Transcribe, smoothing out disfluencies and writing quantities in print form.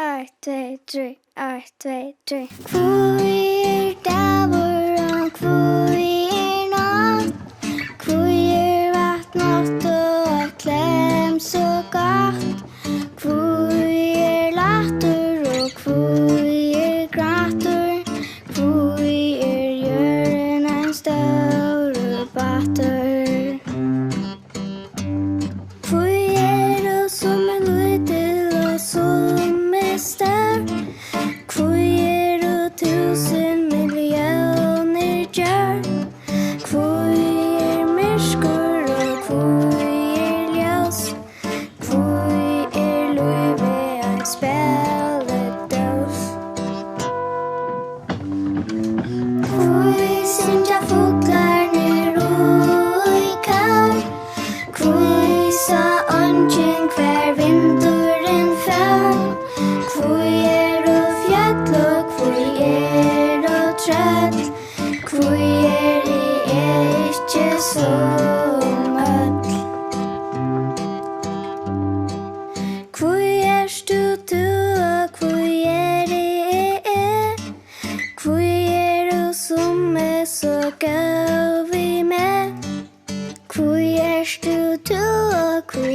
1, 2, 3, 1, 2, 3. Hvor dagur og hvor natt, hvor vatn og klem så godt, hvor latter og hvor gråter, hvor jorden en stor batter. Hvor du som en liten og som en stor, hvor du 1000 millioner gjør, hvor myrskur og hvor ljus, hvor løyve en spelledås. Hvor synger fuglarnir og i kar, hvor sa ungen hver vinduren før, hvor du fjall og hvor du trøtt, hvor ikke så møtt. Hvor du og hvor hvor du som så god vi med, hvor du og hvor